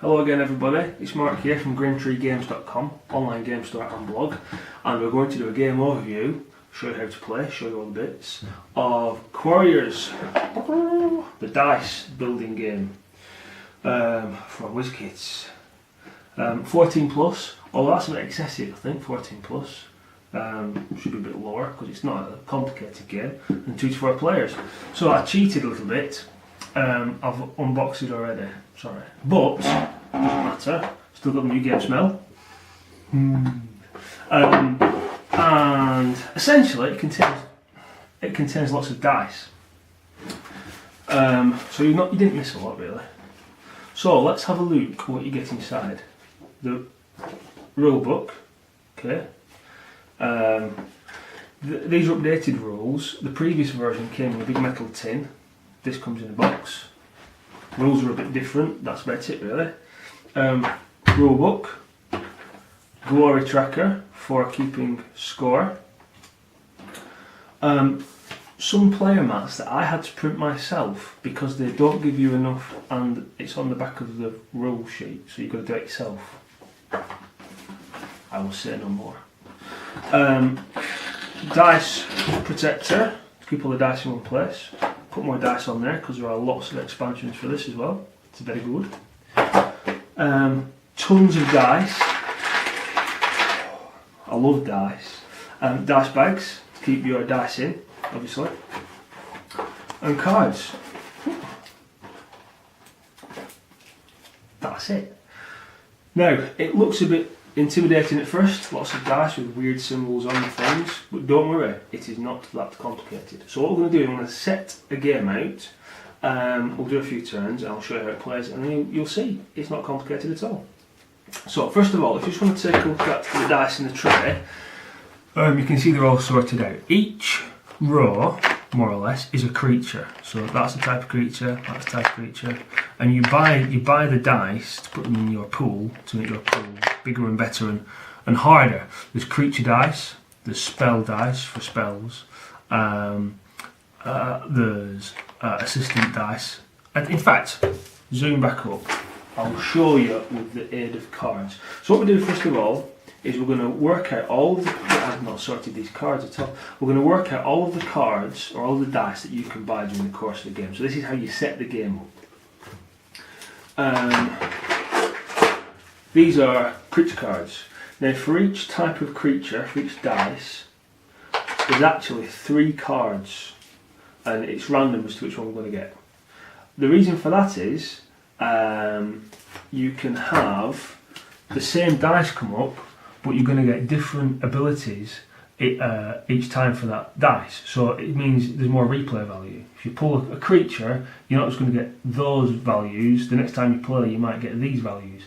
Hello again everybody, it's Mark here from GreenTreeGames.com, online game store and blog, and we're going to do a game overview, show you how to play, show you all the bits, of Quarriors, the dice building game for WizKids. 14 plus, although that's a bit excessive I think, 14 plus. Should be a bit lower because it's not a complicated game, and 2 to 4 players. So I cheated a little bit. I've unboxed it already, sorry, but doesn't matter, still got the new game smell. And essentially it contains lots of dice, so you didn't miss a lot really. So let's have a look at what you get inside. The rule book, okay. These are updated rules. The previous version came in a big metal tin. This comes in a box. Rules are a bit different, that's about it really. Rule book, glory tracker for keeping score. Some player mats that I had to print myself because they don't give you enough, and it's on the back of the rule sheet, so you've got to do it yourself. I will say no more. Dice protector to keep all the dice in one place. Put more dice on there because there are lots of expansions for this as well. It's very good. Tons of dice. I love dice. Dice bags to keep your dice in, obviously. And cards. That's it. Now, it looks a bit intimidating at first, lots of dice with weird symbols on the things, but don't worry, it is not that complicated. So what we're going to do, I'm going to set a game out, we'll do a few turns and I'll show you how it plays, and then you'll see it's not complicated at all. So first of all, if you just want to take a look at the dice in the tray, you can see they're all sorted out. Each row, more or less, is a creature. So that's the type of creature, that's the type of creature, and you buy the dice to put them in your pool to make your pool bigger and better and harder. There's creature dice, there's spell dice for spells, there's assistant dice, and in fact, zoom back up, I'll show you with the aid of cards. So what we do first of all is we're going to work out all of the, I've not sorted these cards at all, we're going to work out all of the cards or all the dice that you can buy during the course of the game. So this is how you set the game up. These are creature cards. Now for each type of creature, for each dice, there's actually 3 cards, and it's random as to which one we're going to get. The reason for that is you can have the same dice come up, but you're going to get different abilities each time for that dice. So it means there's more replay value. If you pull a creature, you're not just going to get those values. The next time you play, you might get these values.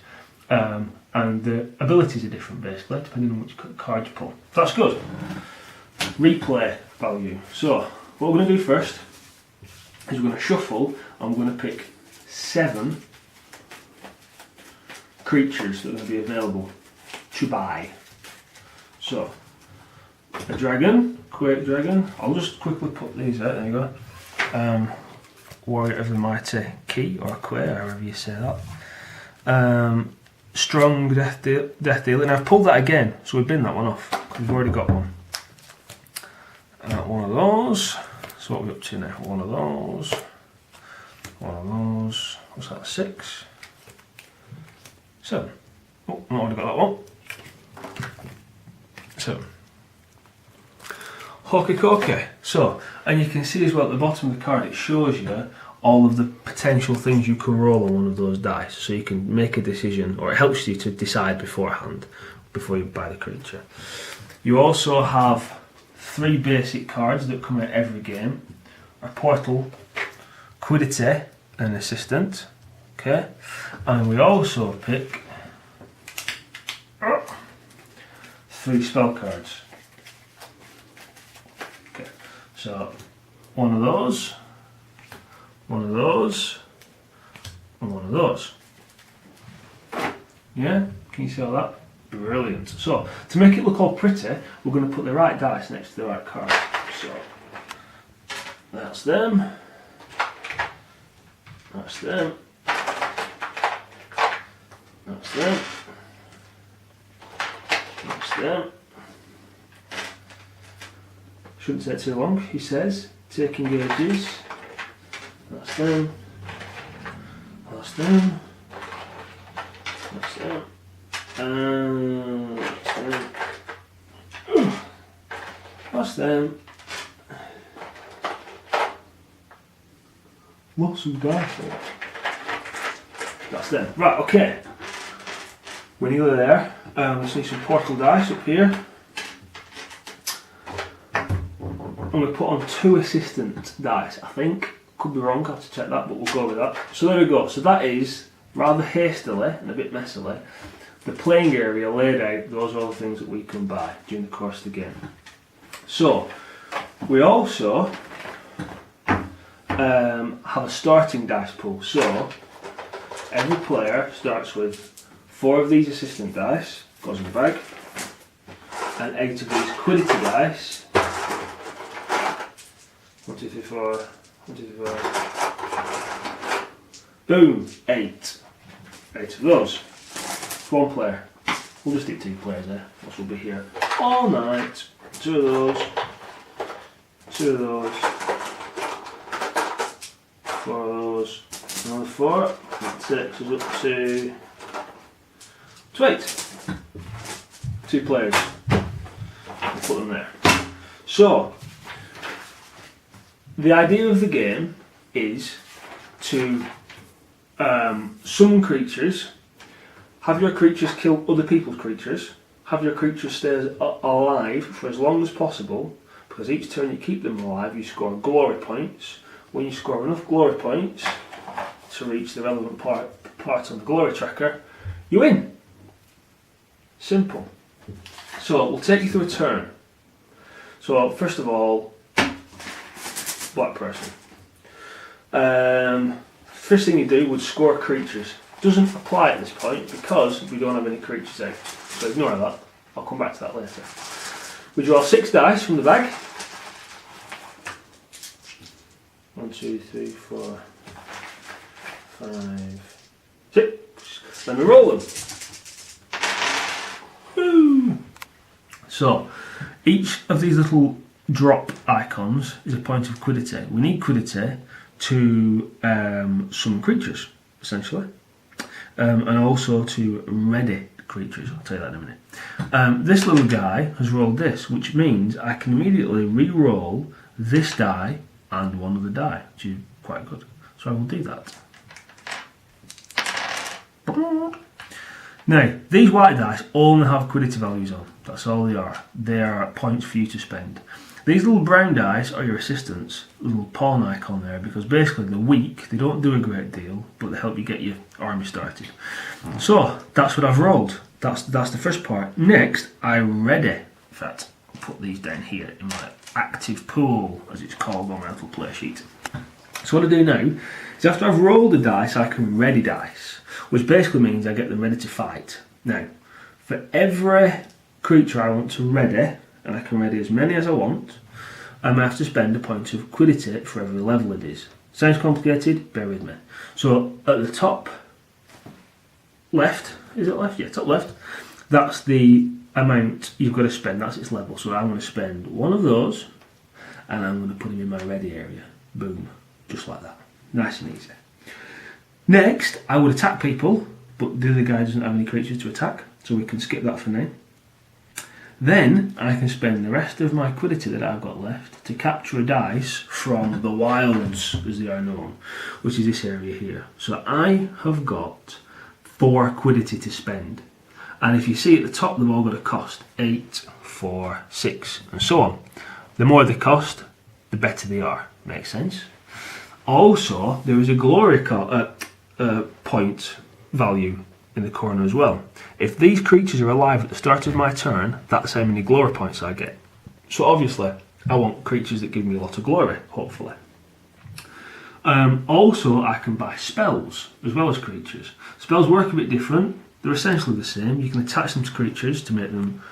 And the abilities are different basically, depending on which card you pull. So that's good. Replay value. So what we're going to do first is we're going to shuffle and we're going to pick 7 creatures that are going to be available to buy. So a dragon, Quake dragon. I'll just quickly put these out. There you go. Warrior of the Mighty Key, or Quay, however you say that. Strong death dealer, and I've pulled that again, so we've binned that one off because we've already got one. One of those. So what are we up to now? One of those. One of those. What's that? 6, 7. Oh, I've already got that one. 7. Hokey cokey. So, and you can see as well at the bottom of the card, it shows you all of the potential things you can roll on one of those dice, so you can make a decision, or it helps you to decide beforehand before you buy the creature. You also have 3 basic cards that come out every game: a portal, quiddity, and assistant. Okay, and we also pick 3 spell cards. Okay, so one of those, one of those, and one of those. Yeah, can you see all that? Brilliant. So, to make it look all pretty, we're going to put the right dice next to the right card. So, that's them. That's them. That's them. That's them. Shouldn't take too long, he says. Taking gauges. That's them. That's them. That's them. And that's them. That's them. Lots of dice. That's them. Right, okay. We're nearly there. Let's need some portal dice up here. I'm going to put on 2 assistant dice, I think. Could be wrong, I'll have to check that, but we'll go with that. So there we go. So that is, rather hastily and a bit messily, the playing area laid out. Those are all the things that we can buy during the course of the game. So, we also have a starting dice pool. So, every player starts with 4 of these assistant dice, goes in the bag, and 8 of these quiddity dice. 1, 2, 3, 4, 1, 2, 3, 4. Boom! 8. 8 of those. It's 1 player. We'll just do 2 players there, else we'll be here all night. 2 of those. 2 of those. 4 of those. Another 4. That takes us up to 8. 2 players. We'll put them there. So, the idea of the game is to summon creatures, have your creatures kill other people's creatures, have your creatures stay alive for as long as possible, because each turn you keep them alive you score glory points. When you score enough glory points to reach the relevant part on the glory tracker, you win. Simple. So we'll take you through a turn. So first of all, black person. First thing you do would score creatures. Doesn't apply at this point because we don't have any creatures out. So ignore that. I'll come back to that later. We draw 6 dice from the bag. 1, 2, 3, 4, 5, 6. Then we roll them. Woo! So each of these little drop icons is a point of quiddity. We need quiddity to summon creatures, essentially, and also to ready creatures. I'll tell you that in a minute. This little guy has rolled this, which means I can immediately re-roll this die and one other die, which is quite good. So I will do that. Now, these white dice only have quiddity values on. That's all they are. They are points for you to spend. These little brown dice are your assistants, little pawn icon there, because basically they're weak, they don't do a great deal, but they help you get your army started. So, that's what I've rolled. That's the first part. Next, I ready. In fact, I'll put these down here in my active pool, as it's called on my little play sheet. So what I do now is after I've rolled the dice, I can ready dice, which basically means I get them ready to fight. Now, for every creature I want to ready, and I can ready as many as I want, I may have to spend a point of quiddity for every level it is. Sounds complicated? Bear with me. So at the top left, is it left? Yeah, top left, that's the amount you've got to spend, that's its level. So I'm going to spend 1 of those, and I'm going to put him in my ready area. Boom. Just like that. Nice and easy. Next, I would attack people, but the other guy doesn't have any creatures to attack, so we can skip that for now. Then I can spend the rest of my quiddity that I've got left to capture a dice from the wilds, as they are known, which is this area here. So I have got 4 quiddity to spend. And if you see at the top, they've all got a cost. 8, 4, 6, and so on. The more they cost, the better they are. Makes sense? Also, there is a glory point value in the corner as well. If these creatures are alive at the start of my turn, that's how many glory points I get. So obviously, I want creatures that give me a lot of glory, hopefully. Also, I can buy spells as well as creatures. Spells work a bit different. They're essentially the same. You can attach them to creatures to make them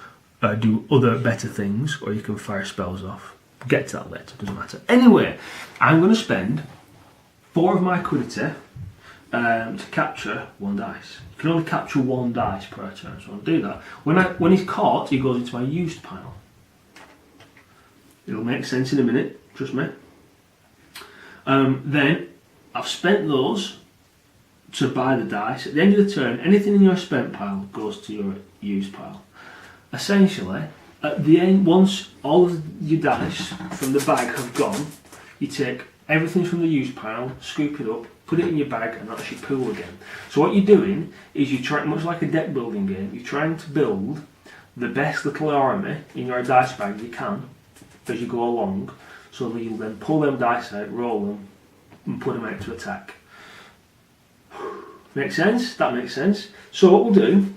do other better things, or you can fire spells off. We'll get to that later, doesn't matter. Anyway, I'm going to spend 4 of my quiddity to capture one dice. You can only capture one dice per turn, so I'll do that. When he's caught, he goes into my used pile. It'll make sense in a minute, trust me. Then I've spent those to buy the dice. At the end of the turn, anything in your spent pile goes to your used pile. Essentially, at the end, once all of your dice from the bag have gone, you take everything from the used pile, scoop it up, put it in your bag, and that's your pool again. So what you're doing is you're trying, much like a deck building game, you're trying to build the best little army in your dice bag you can as you go along, so that you'll then pull them dice out, roll them, and put them out to attack. Makes sense? That makes sense. So what we'll do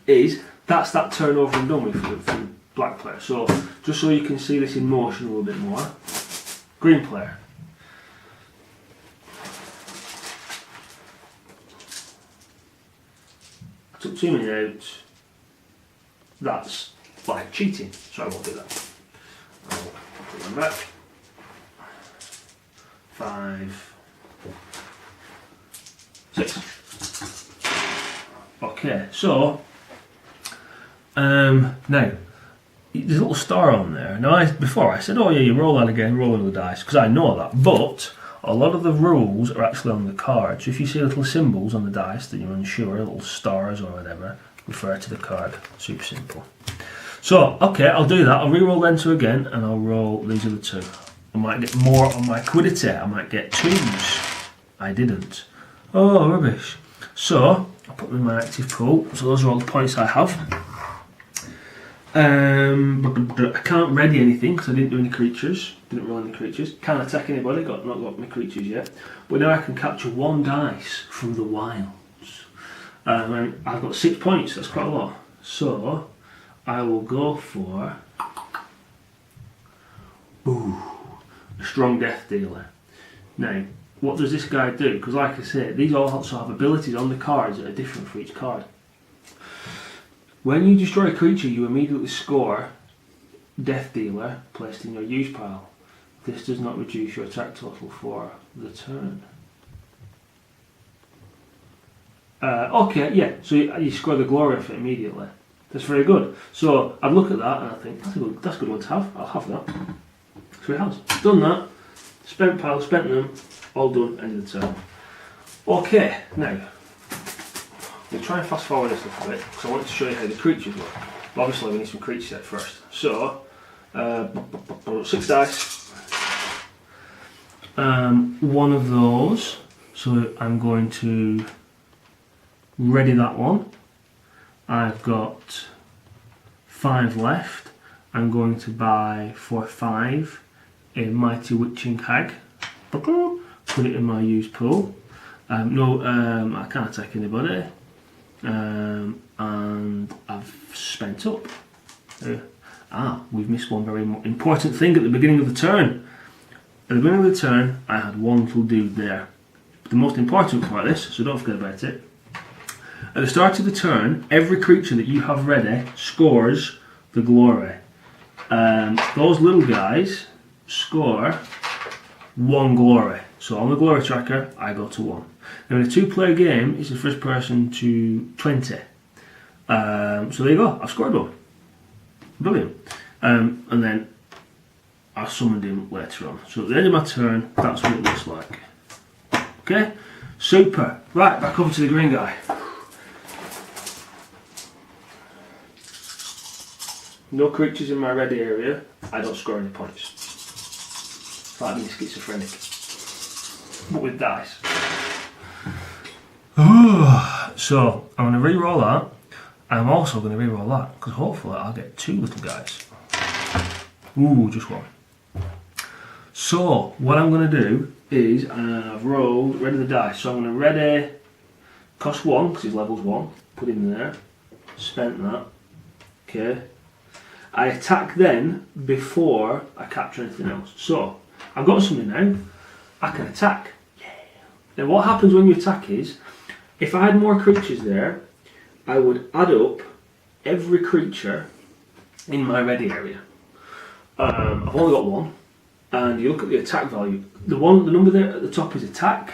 is, that's that turn over and done with for the black player. So, just so you can see this in motion a little bit more, green player. I took too many out. That's like cheating, so I won't do that. I'll put them back. 5, 6. Okay, so now there's a little star on there. Now, before I said, oh yeah, you roll that again, roll another dice, because I know that. But a lot of the rules are actually on the card. So if you see little symbols on the dice that you're unsure, little stars or whatever, refer to the card. Super simple. So okay, I'll do that. I'll re-roll them 2 again, and I'll roll these other 2. I might get more on my quiddity. I might get 2s. I didn't. Oh, rubbish. So I'll put them in my active pool. So those are all the points I have. I can't ready anything because I didn't do any creatures. Didn't roll any creatures. Can't attack anybody. Not got my creatures yet. But now I can capture 1 dice from the wilds. And I've got 6 points. That's quite a lot. So I will go for a strong death dealer. Now, what does this guy do? Because like I said, these all also have abilities on the cards that are different for each card. When you destroy a creature, you immediately score Death Dealer placed in your use pile. This does not reduce your attack total for the turn. Okay, yeah, so you score the glory of it immediately. That's very good. So I'd look at that and I think, that's a good one to have. I'll have that. 3 house. Done that. Spent pile, spent them. All done, end of the turn. Okay, now, we'll try and fast forward this a little bit because I want to show you how the creatures work. But obviously we need some creature set first. So, 6 dice. One of those. So I'm going to ready that one. I've got 5 left. I'm going to buy for 5 a Mighty Witching Hag. Put it in my used pool. I can't attack anybody. And I've spent up. We've missed one very important thing at the beginning of the turn. At the beginning of the turn, I had one little dude there. The most important part of this, so don't forget about it. At the start of the turn, every creature that you have ready scores the glory. Those little guys score 1 glory. So on the glory tracker, I go to 1. Now in a 2-player game, it's the first person to 20. So there you go, I've scored 1. Brilliant. And then I summoned him later on. So at the end of my turn, that's what it looks like. Okay, super. Right, back over to the green guy. No creatures in my ready area, I don't score any points. It's like being schizophrenic. But with dice. So I'm going to re-roll that. I'm also going to re-roll that because hopefully I'll get 2 little guys. Ooh, just 1. So what I'm going to do is I've rolled, ready the dice. So I'm going to ready, cost 1 because his level's 1. Put him there. Spent that. Okay. I attack then before I capture anything else. So I've got something now. I can attack. Yeah. Now what happens when you attack is, if I had more creatures there, I would add up every creature in my ready area. I've only got 1, and you look at the attack value. The number there at the top is attack,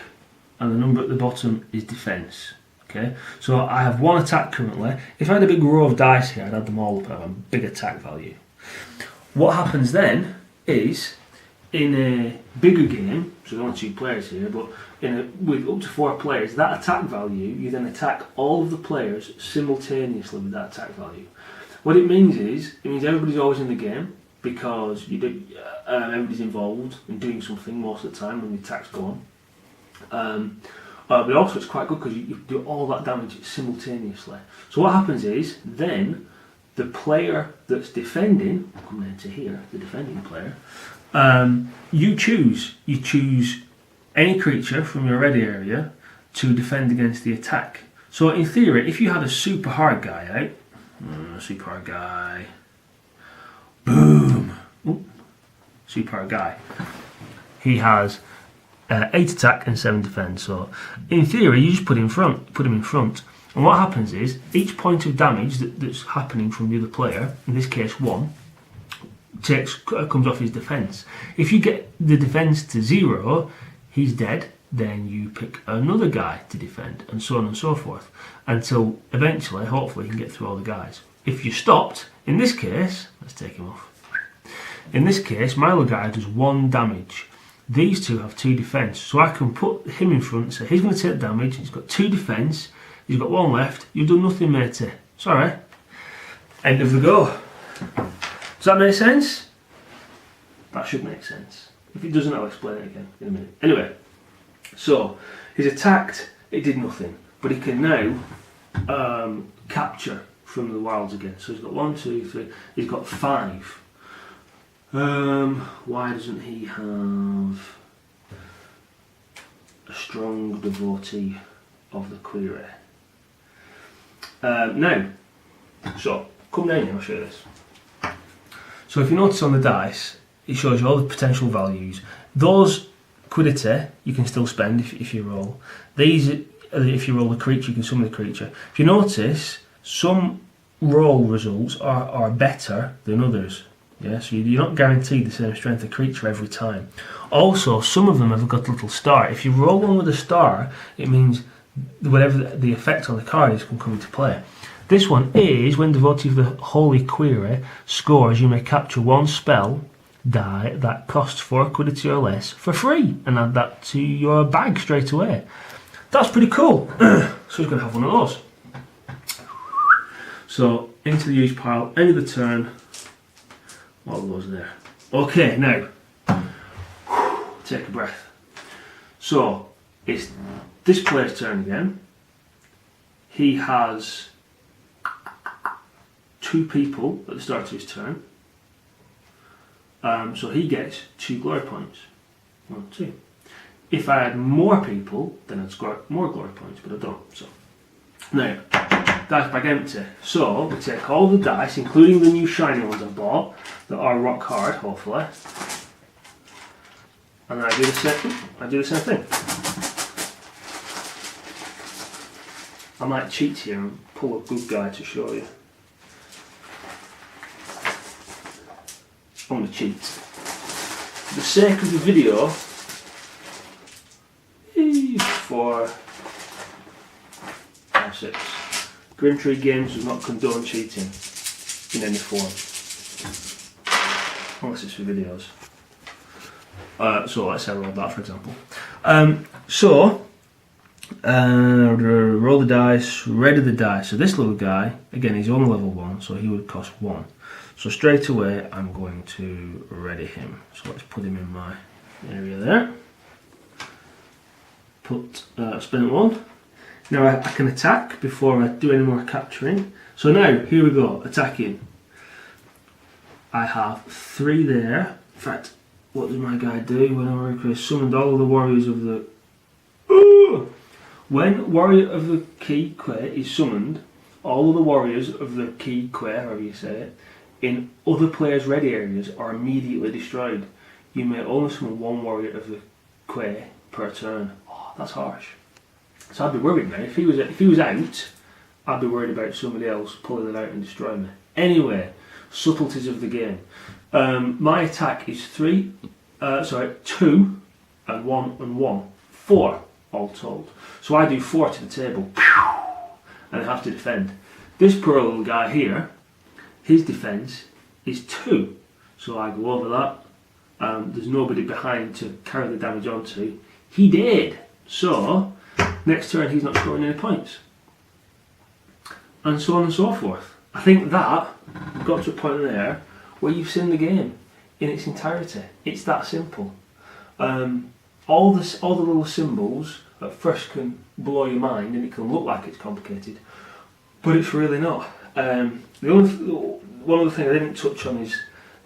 and the number at the bottom is defence. Okay, so I have one attack currently. If I had a big row of dice here, I'd add them all up and have a big attack value. What happens then is, in a bigger game, so there's only 2 players here, but with up to 4 players, that attack value, you then attack all of the players simultaneously with that attack value. What it means is, it means everybody's always in the game, because everybody's involved in doing something most of the time when the attacks go on. But also it's quite good because you do all that damage simultaneously. So what happens is, then the player that's defending, I'll come down to here, the defending player, you choose any creature from your ready area to defend against the attack. So in theory, if you had a super hard guy out, super hard guy, boom, ooh, super hard guy, he has 8 attack and 7 defense. So in theory, you just put him in front, and what happens is each point of damage that's happening from the other player, in this case 1, comes off his defense. If you get the defense to 0, he's dead. Then you pick another guy to defend, and so on and so forth, until eventually, hopefully, you can get through all the guys. If you stopped, in this case, let's take him off. In this case, my other guy does 1 damage. These 2 have 2 defense, so I can put him in front and say he's going to take damage. He's got 2 defense. He's got 1 left. You've done nothing, matey. Sorry. End of the go. Does that make sense? That should make sense. If it doesn't, I'll explain it again in a minute. Anyway, so he's attacked. It did nothing, but he can now capture from the wilds again. So he's got 1, 2, 3. He's got 5. Why doesn't he have a strong devotee of the Quarriors? Now, so come down here, I'll show you this. So if you notice on the dice, it shows you all the potential values. Those quiddity you can still spend if you roll. These, if you roll a creature, you can summon the creature. If you notice, some roll results are better than others. Yeah, so you're not guaranteed the same strength of creature every time. Also, some of them have got a little star. If you roll one with a star, it means whatever the effect on the card is can come into play. This one is, when devotee of the Holy Quarry scores, you may capture 1 spell die that costs 4 quiddity or less for free, and add that to your bag straight away. That's pretty cool. So he's going to have one of those. So, into the use pile, end of the turn. All those there. Okay, now take a breath. So it's this player's turn again. He has 2 people at the start of his turn. So he gets 2 glory points. 1, 2. If I had more people, then I'd score more glory points, but I don't. So now, dice bag empty. So we take all the dice, including the new shiny ones I bought, that are rock hard, hopefully, and then I do the same thing. I might cheat here and pull a good guy to show you. I'm going to cheat. For the sake of the video, 4, 5, 6. Grimtree Games does not condone cheating in any form, unless it's for videos. So let's say I roll that, for example. Roll the dice, ready the dice. So this little guy, again, he's only level 1, so he would cost 1. So straight away, I'm going to ready him. So let's put him in my area there. Spin it 1. Now I can attack before I do any more capturing. So now, here we go, attacking. I have 3 there. In fact, what does my guy do when I summoned all of the warriors of the... Ooh! When Warrior of the Key Quay is summoned, all of the warriors of the Key Quay, however you say it, in other players' ready areas are immediately destroyed. You may only summon 1 warrior of the Quay per turn. Oh, that's harsh. So I'd be worried now. If he was out, I'd be worried about somebody else pulling it out and destroying me. Anyway, subtleties of the game. My attack is 2 and 1 and 1. 4. all told. So I do 4 to the table, and I have to defend. This poor little guy here, his defence is 2. So I go over that. There's nobody behind to carry the damage onto. He did. So next turn he's not scoring any points. And so on and so forth. I think that we've got to a point there where you've seen the game in its entirety. It's that simple. All the little symbols at first can blow your mind, and it can look like it's complicated, but it's really not. One other thing I didn't touch on is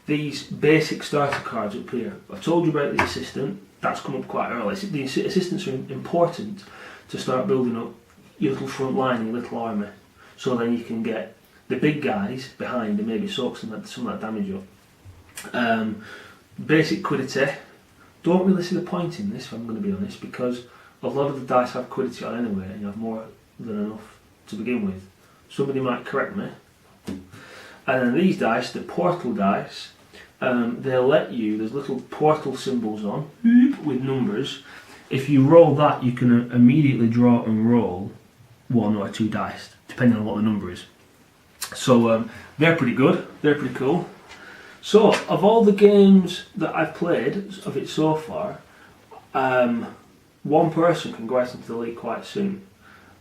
these basic starter cards up here. I told you about the assistant. That's come up quite early. The assistants are important to start building up your little front line, your little army, so then you can get the big guys behind and maybe soak some of that damage up. Basic quiddity. Don't really see the point in this, if I'm going to be honest, because a lot of the dice have quiddity on anyway, and you have more than enough to begin with. Somebody might correct me. And then these dice, the portal dice, they'll let you, there's little portal symbols on with numbers. If you roll that, you can immediately draw and roll 1 or 2 dice, depending on what the number is. So they're pretty good, they're pretty cool. So, of all the games that I've played of it so far, one person can go out into the league quite soon.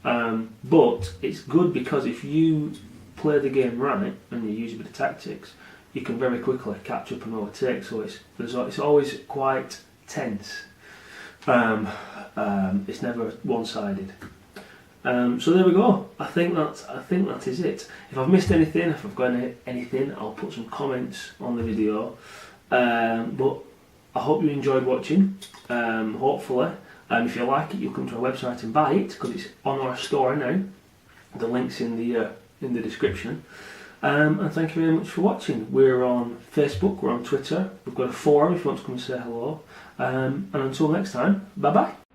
But it's good because if you play the game right and you use a bit of tactics, you can very quickly catch up and overtake. So it's always quite tense. It's never one-sided. So there we go. I think that is it. If I've missed anything, if I've got anything, I'll put some comments on the video. But I hope you enjoyed watching. Hopefully, if you like it, you'll come to our website and buy it because it's on our store now. The link's in the description. And thank you very much for watching. We're on Facebook, we're on Twitter. We've got a forum if you want to come and say hello. And until next time, bye bye.